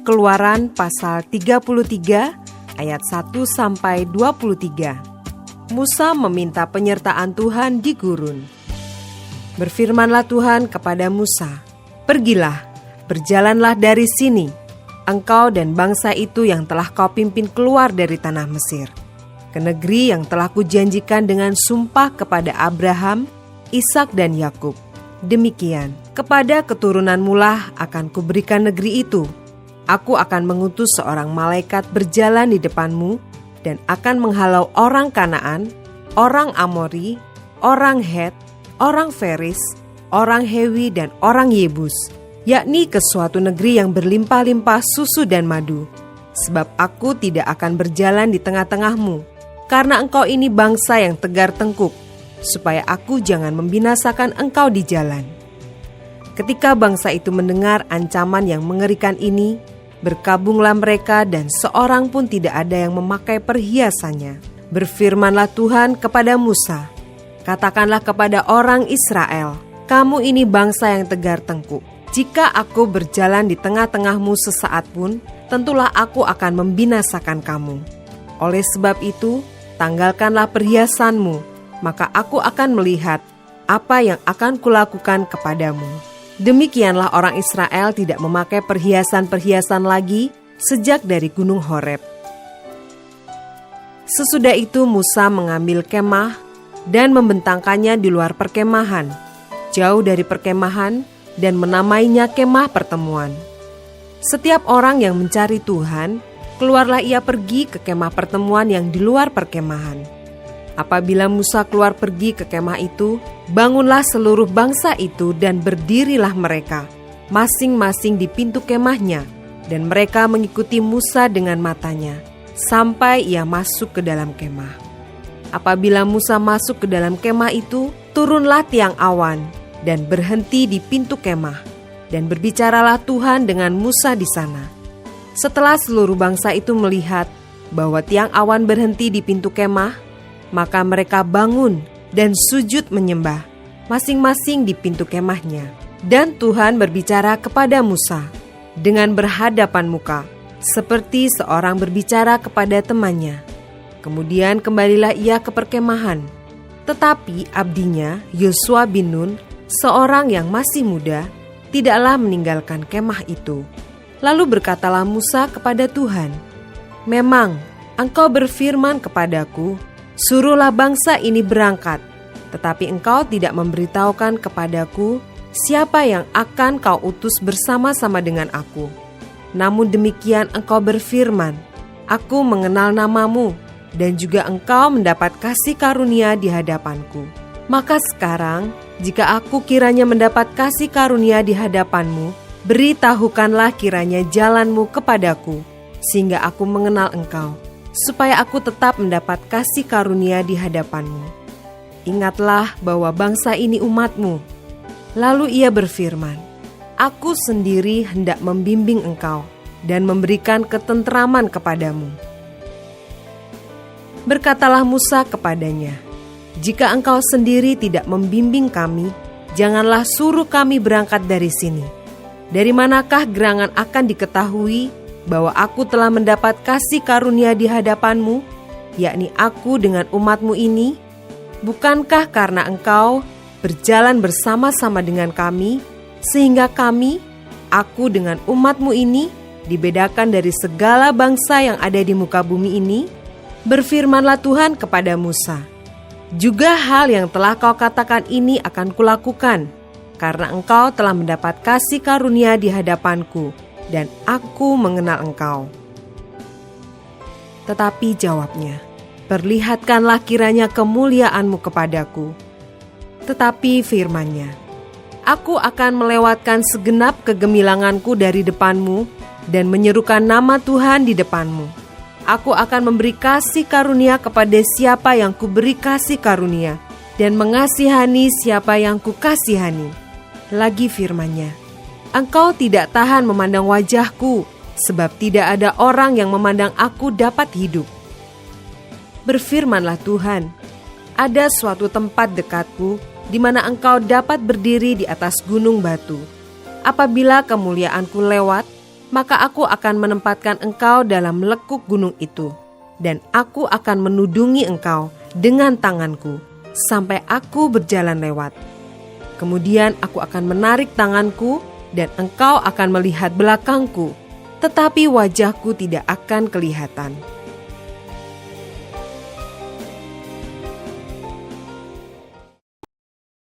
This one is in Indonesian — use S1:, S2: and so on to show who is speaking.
S1: Keluaran pasal 33 ayat 1-23. Musa meminta penyertaan Tuhan di gurun. Berfirmanlah Tuhan kepada Musa, "Pergilah, berjalanlah dari sini, engkau dan bangsa itu yang telah kau pimpin keluar dari tanah Mesir, ke negeri yang telah kujanjikan dengan sumpah kepada Abraham, Ishak dan Yakub. Demikian, kepada keturunanmu lah akan kuberikan negeri itu. Aku akan mengutus seorang malaikat berjalan di depanmu dan akan menghalau orang Kanaan, orang Amori, orang Het, orang Feris, orang Hewi dan orang Yebus, yakni ke suatu negeri yang berlimpah-limpah susu dan madu. Sebab aku tidak akan berjalan di tengah-tengahmu, karena engkau ini bangsa yang tegar tengkuk, supaya aku jangan membinasakan engkau di jalan." Ketika bangsa itu mendengar ancaman yang mengerikan ini, berkabunglah mereka dan seorang pun tidak ada yang memakai perhiasannya. Berfirmanlah Tuhan kepada Musa, "Katakanlah kepada orang Israel, kamu ini bangsa yang tegar tengkuk. Jika aku berjalan di tengah-tengahmu sesaat pun, tentulah aku akan membinasakan kamu. Oleh sebab itu, tanggalkanlah perhiasanmu, maka aku akan melihat apa yang akan kulakukan kepadamu." Demikianlah orang Israel tidak memakai perhiasan-perhiasan lagi sejak dari Gunung Horeb. Sesudah itu Musa mengambil kemah dan membentangkannya di luar perkemahan, jauh dari perkemahan, dan menamainya kemah pertemuan. Setiap orang yang mencari Tuhan, keluarlah ia pergi ke kemah pertemuan yang di luar perkemahan. Apabila Musa keluar pergi ke kemah itu, bangunlah seluruh bangsa itu dan berdirilah mereka, masing-masing di pintu kemahnya, dan mereka mengikuti Musa dengan matanya, sampai ia masuk ke dalam kemah. Apabila Musa masuk ke dalam kemah itu, turunlah tiang awan, dan berhenti di pintu kemah, dan berbicaralah Tuhan dengan Musa di sana. Setelah seluruh bangsa itu melihat bahwa tiang awan berhenti di pintu kemah, maka mereka bangun dan sujud menyembah, masing-masing di pintu kemahnya. Dan Tuhan berbicara kepada Musa dengan berhadapan muka, seperti seorang berbicara kepada temannya. Kemudian kembalilah ia ke perkemahan. Tetapi abdinya, Yosua bin Nun, seorang yang masih muda, tidaklah meninggalkan kemah itu. Lalu berkatalah Musa kepada Tuhan, "Memang engkau berfirman kepadaku, suruhlah bangsa ini berangkat, tetapi engkau tidak memberitahukan kepadaku siapa yang akan kau utus bersama-sama dengan aku. Namun demikian engkau berfirman, aku mengenal namamu, dan juga engkau mendapat kasih karunia di hadapanku. Maka sekarang, jika aku kiranya mendapat kasih karunia di hadapanmu, beritahukanlah kiranya jalanmu kepadaku, sehingga aku mengenal engkau, supaya aku tetap mendapat kasih karunia di hadapanmu. Ingatlah bahwa bangsa ini umatmu." Lalu ia berfirman, "Aku sendiri hendak membimbing engkau dan memberikan ketentraman kepadamu." Berkatalah Musa kepadanya, "Jika engkau sendiri tidak membimbing kami, janganlah suruh kami berangkat dari sini. Dari manakah gerangan akan diketahui bahwa aku telah mendapat kasih karunia di hadapanmu, yakni aku dengan umatmu ini? Bukankah karena engkau berjalan bersama-sama dengan kami, sehingga kami, aku dengan umatmu ini, dibedakan dari segala bangsa yang ada di muka bumi ini?" Berfirmanlah Tuhan kepada Musa, "Juga hal yang telah kau katakan ini akan kulakukan, karena engkau telah mendapat kasih karunia di hadapanku, dan aku mengenal engkau." Tetapi jawabnya, "Perlihatkanlah kiranya kemuliaanmu kepadaku." Tetapi firman-Nya, "Aku akan melewatkan segenap kegemilanganku dari depanmu dan menyerukan nama Tuhan di depanmu. Aku akan memberi kasih karunia kepada siapa yang kuberi kasih karunia, dan mengasihani siapa yang kukasihani." Lagi firman-Nya, "Engkau tidak tahan memandang wajahku, sebab tidak ada orang yang memandang aku dapat hidup." Berfirmanlah Tuhan, "Ada suatu tempat dekatku, di mana engkau dapat berdiri di atas gunung batu. Apabila kemuliaanku lewat, maka aku akan menempatkan engkau dalam lekuk gunung itu, dan aku akan menudungi engkau dengan tanganku sampai aku berjalan lewat. Kemudian aku akan menarik tanganku, dan engkau akan melihat belakangku, tetapi wajahku tidak akan kelihatan.